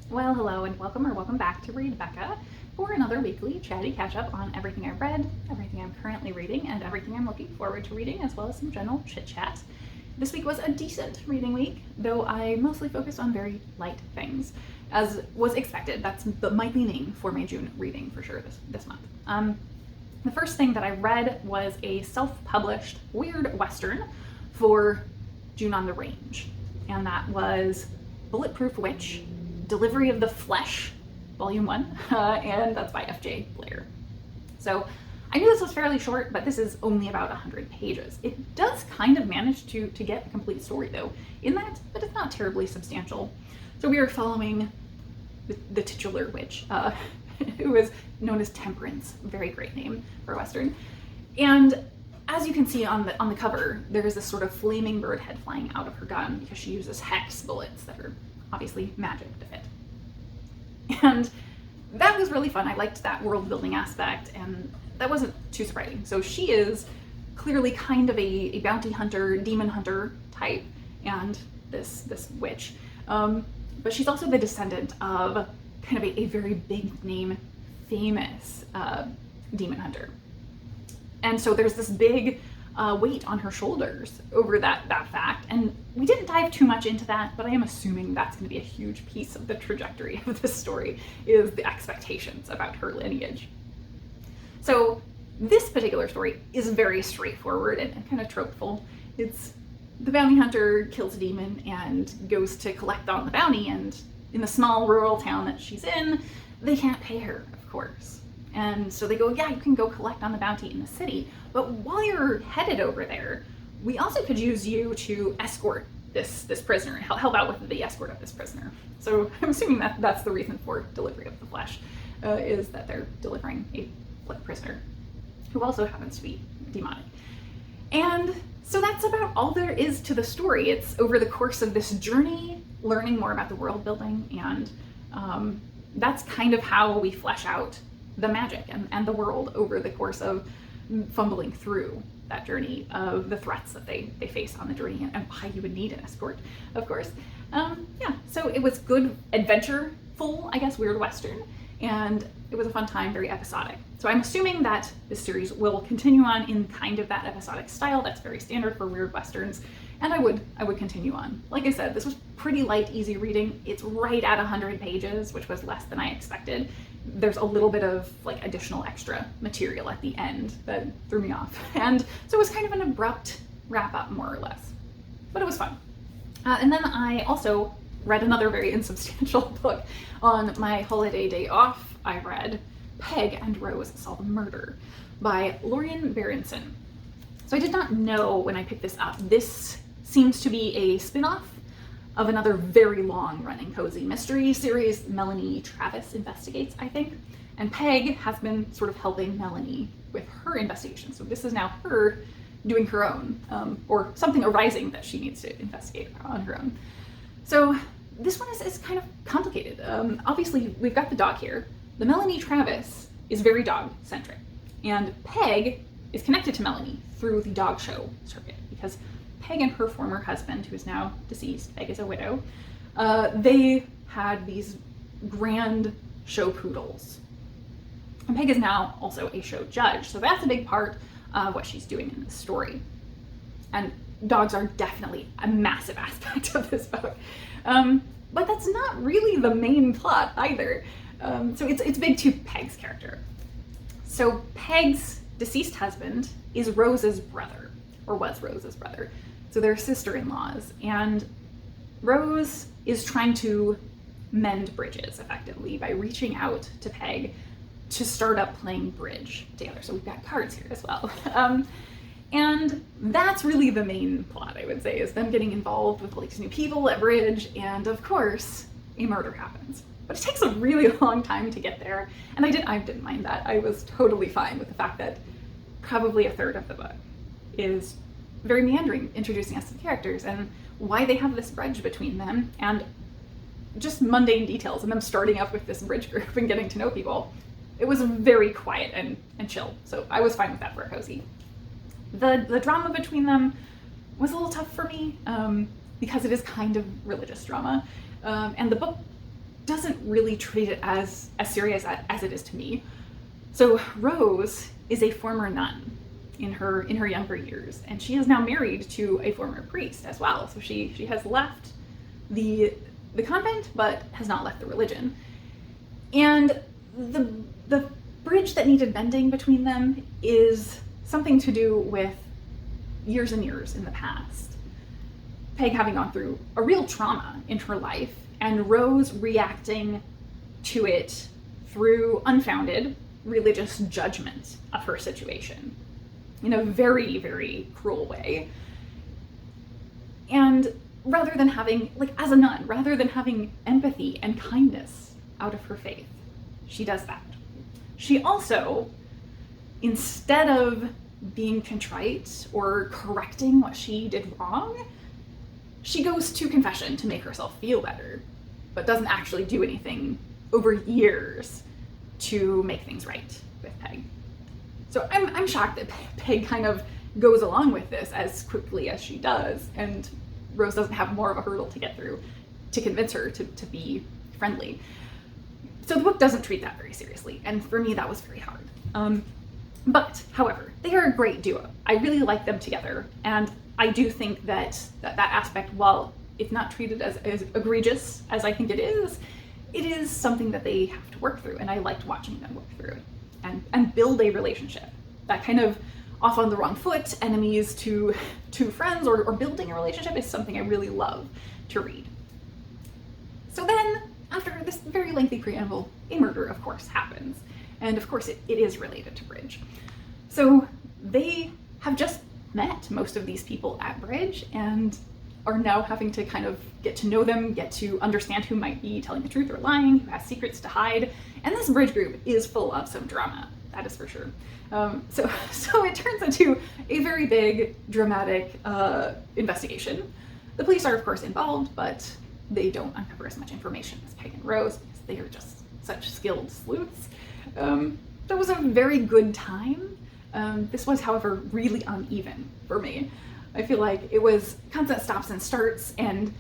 Well, hello and welcome back to Read Becca for another weekly chatty catch-up on everything I've read, everything I'm currently reading, and everything I'm looking forward to reading, as well as some general chit-chat. This week was a decent reading week, though I mostly focused on very light things, as was expected. That's my leaning for my June reading for sure this month. The first thing that I read was a self-published weird Western for June on the Range, and that was Bulletproof Witch, Delivery of the Flesh, Volume 1, and that's by F.J. Blair. So I knew this was fairly short, but this is only about 100 pages. It does kind of manage to get a complete story, though, in that, but it's not terribly substantial. So we are following the titular witch, who is known as Temperance, very great name for a Western. And as you can see on the cover, there is this sort of flaming bird head flying out of her gun because she uses hex bullets that are obviously magic to fit. And that was really fun. I liked that world building aspect, and that wasn't too surprising. So she is clearly kind of a bounty hunter, demon hunter type, and this witch. But she's also the descendant of kind of a very big name, famous demon hunter. And so there's this big weight on her shoulders over that fact. And we didn't dive too much into that, but I am assuming that's going to be a huge piece of the trajectory of this story, is the expectations about her lineage. So this particular story is very straightforward and kind of tropeful. It's the bounty hunter kills a demon and goes to collect on the bounty, and in the small rural town that she's in, they can't pay her, of course. And so they go, yeah, you can go collect on the bounty in the city, but while you're headed over there, we also could use you to escort this prisoner, help out with the escort of this prisoner. So I'm assuming that's the reason for delivery of the flesh, is that they're delivering a prisoner who also happens to be demonic. And so that's about all there is to the story. It's over the course of this journey, learning more about the world building, and that's kind of how we flesh out the magic and the world over the course of fumbling through that journey of the threats that they face on the journey, and why you would need an escort, of course. Yeah, so it was good, adventureful, I guess, weird Western, and it was a fun time, very episodic. So I'm assuming that this series will continue on in kind of that episodic style that's very standard for weird Westerns, and I would continue on. Like I said, this was pretty light, easy reading. It's right at 100 pages, which was less than I expected. There's a little bit of like additional extra material at the end that threw me off. And so it was kind of an abrupt wrap up, more or less, but it was fun. And then I also read another very insubstantial book on my holiday day off. I read Peg and Rose Solve a Murder by Laurien Berenson. So I did not know when I picked this up. This seems to be a spin-off of another very long-running cozy mystery series, Melanie Travis Investigates, I think. And Peg has been sort of helping Melanie with her investigation. So this is now her doing her own, or something arising that she needs to investigate on her own. So this one is kind of complicated. Obviously, we've got the dog here. The Melanie Travis is very dog-centric, and Peg is connected to Melanie through the dog show circuit, because Peg and her former husband, who is now deceased, Peg is a widow, they had these grand show poodles. And Peg is now also a show judge, so that's a big part of what she's doing in this story. And dogs are definitely a massive aspect of this book. But that's not really the main plot either. So it's big to Peg's character. So Peg's deceased husband is Rose's brother, or was Rose's brother. So they're sister-in-laws, and Rose is trying to mend bridges effectively by reaching out to Peg to start up playing bridge together. So we've got cards here as well. And that's really the main plot, I would say, is them getting involved with all these new people at bridge, and of course, a murder happens. But it takes a really long time to get there, and I didn't mind that. I was totally fine with the fact that probably a third of the book is very meandering, introducing us to the characters and why they have this grudge between them, and just mundane details, and them starting up with this bridge group and getting to know people. It was very quiet and chill, so I was fine with that for a cozy. The drama between them was a little tough for me, because it is kind of religious drama, and the book doesn't really treat it as serious as it is to me. So Rose is a former nun in her younger years, and she is now married to a former priest as well. So she has left the convent, but has not left the religion. And the bridge that needed bending between them is something to do with years and years in the past. Peg having gone through a real trauma in her life, and Rose reacting to it through unfounded religious judgment of her situation in a very, very cruel way. And rather than having, like as a nun, rather than having empathy and kindness out of her faith, she does that. She also, instead of being contrite or correcting what she did wrong, she goes to confession to make herself feel better, but doesn't actually do anything over years to make things right with Peg. So I'm shocked that Peg kind of goes along with this as quickly as she does, and Rose doesn't have more of a hurdle to get through to convince her to be friendly. So the book doesn't treat that very seriously, and for me that was very hard. But, however, they are a great duo. I really like them together, and I do think that aspect, while it's not treated as egregious as I think it is something that they have to work through, and I liked watching them work through it and build a relationship. That kind of off on the wrong foot, enemies to friends, or building a relationship is something I really love to read. So then, after this very lengthy preamble, a murder, of course, happens. And of course, it is related to Bridge. So they have just met most of these people at Bridge and are now having to kind of get to know them, get to understand who might be telling the truth or lying, who has secrets to hide. And this Bridge group is full of some drama, that is for sure. So it turns into a very big, dramatic investigation. The police are, of course, involved, but they don't uncover as much information as Peg and Rose because they are just such skilled sleuths. That was a very good time. This was, however, really uneven for me. I feel like it was constant stops and starts and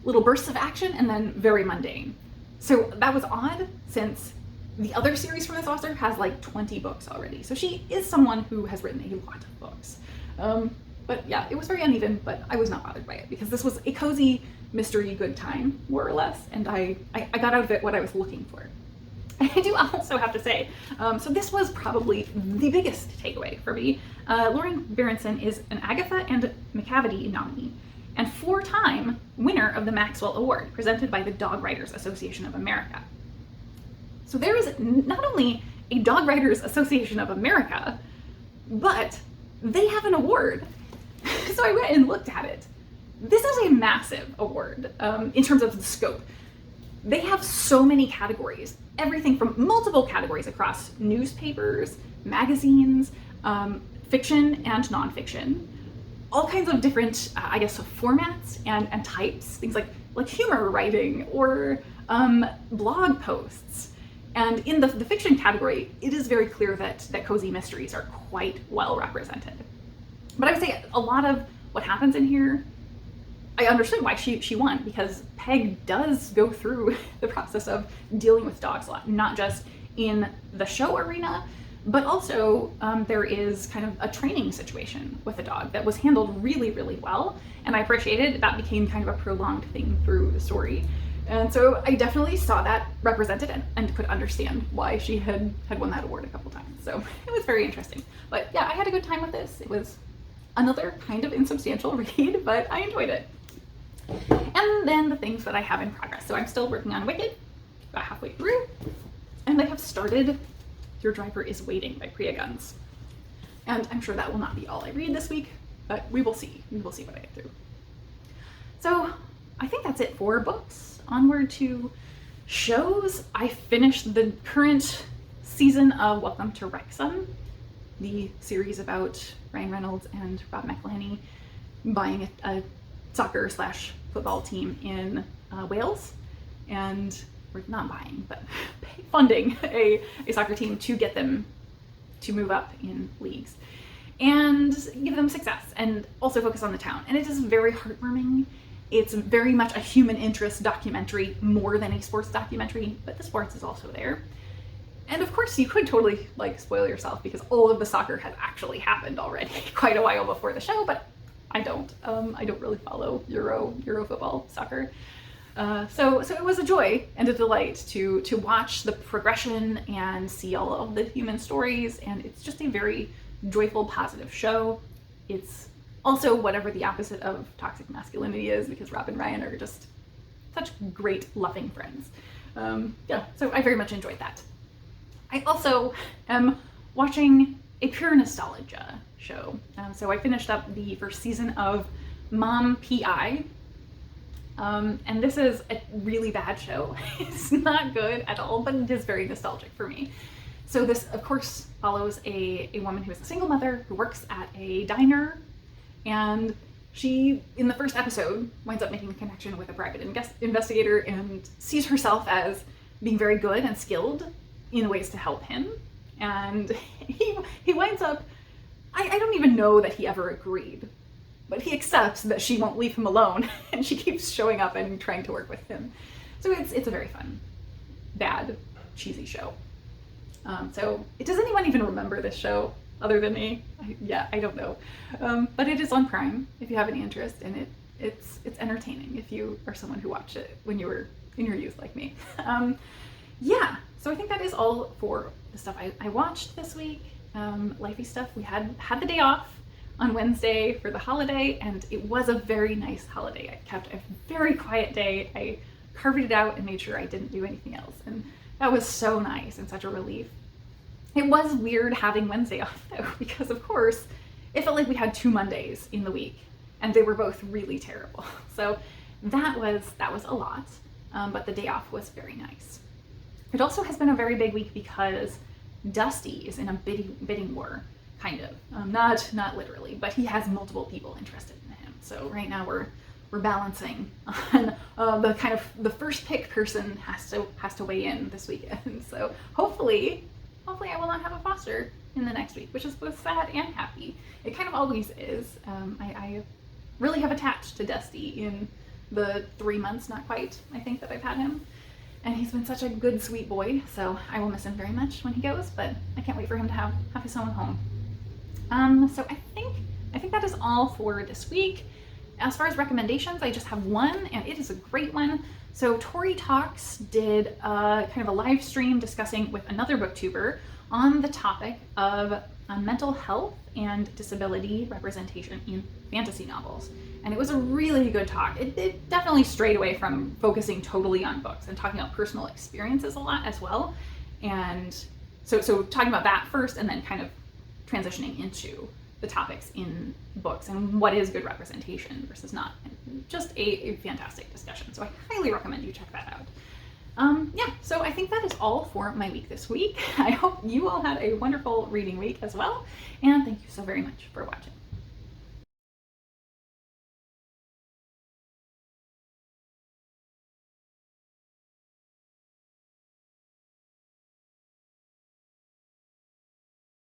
little bursts of action and then very mundane. So that was odd, since the other series from this author has like 20 books already. So she is someone who has written a lot of books. But yeah, it was very uneven, but I was not bothered by it because this was a cozy mystery good time, more or less, and I got out of it what I was looking for. I do also have to say, so this was probably the biggest takeaway for me. Laurien Berenson is an Agatha and McCavity nominee and 4-time winner of the Maxwell Award, presented by the Dog Writers Association of America. So there is not only a Dog Writers Association of America, but they have an award. So I went and looked at it. This is a massive award in terms of the scope. They have so many categories, everything from multiple categories across newspapers, magazines, fiction and nonfiction, all kinds of different, I guess, formats and types, things like humor writing or blog posts. And in the fiction category, it is very clear that cozy mysteries are quite well represented. But I would say a lot of what happens in here, I understood why she won, because Peg does go through the process of dealing with dogs a lot, not just in the show arena, but also there is kind of a training situation with a dog that was handled really, really well, and I appreciated that became kind of a prolonged thing through the story. And so I definitely saw that represented and could understand why she had won that award a couple times. So it was very interesting. But yeah, I had a good time with this. It was another kind of insubstantial read, but I enjoyed it. And then the things that I have in progress. So I'm still working on Wicked, about halfway through, and I have started Your Driver is Waiting by Priya Guns. And I'm sure that will not be all I read this week, but we will see. We will see what I get through. So I think that's it for books. Onward to shows. I finished the current season of Welcome to Wrexham, the series about Ryan Reynolds and Rob McElhenney buying a soccer/football team in Wales, and we're not buying, but funding a soccer team to get them to move up in leagues and give them success, and also focus on the town. And it is very heartwarming It's very much a human interest documentary more than a sports documentary, but the sports is also there. And of course, you could totally like spoil yourself because all of the soccer has actually happened already quite a while before the show, but I don't really follow Euro football, soccer. So it was a joy and a delight to watch the progression and see all of the human stories, and it's just a very joyful, positive show. It's also whatever the opposite of toxic masculinity is, because Rob and Ryan are just such great, loving friends. Yeah, so I very much enjoyed that. I also am watching a pure nostalgia show. So I finished up the first season of Mom P.I., and this is a really bad show. It's not good at all, but it is very nostalgic for me. So this, of course, follows a woman who is a single mother who works at a diner, and she, in the first episode, winds up making a connection with a private investigator and sees herself as being very good and skilled in ways to help him. And he winds up, I don't even know that he ever agreed, but he accepts that she won't leave him alone, and she keeps showing up and trying to work with him. So it's a very fun, bad, cheesy show. So does anyone even remember this show other than me? I don't know. But it is on Prime if you have any interest, and it's entertaining if you are someone who watched it when you were in your youth like me. Yeah, so I think that is all for the stuff I watched this week. Lifey stuff. We had the day off on Wednesday for the holiday, and it was a very nice holiday. I kept a very quiet day. I carved it out and made sure I didn't do anything else, and that was so nice and such a relief. It was weird having Wednesday off though, because of course it felt like we had 2 Mondays in the week, and they were both really terrible. So that was a lot, but the day off was very nice. It also has been a very big week because Dusty is in a bidding war, kind of. Not literally, but he has multiple people interested in him. So right now we're balancing on the kind of the first pick person has to weigh in this weekend. So hopefully I will not have a foster in the next week, which is both sad and happy. It kind of always is. I really have attached to Dusty in the 3 months, not quite, I think, that I've had him. And he's been such a good, sweet boy, so I will miss him very much when he goes, but I can't wait for him to have his own home. So I think that is all for this week. As far as recommendations, I just have one, and it is a great one. So Tori Talks did kind of a live stream discussing with another booktuber on the topic of mental health and disability representation in fantasy novels. And it was a really good talk. It definitely strayed away from focusing totally on books and talking about personal experiences a lot as well. And so talking about that first, and then kind of transitioning into the topics in books and what is good representation versus not. And just a fantastic discussion. So I highly recommend you check that out. Yeah, so I think that is all for my week this week. I hope you all had a wonderful reading week as well. And thank you so very much for watching.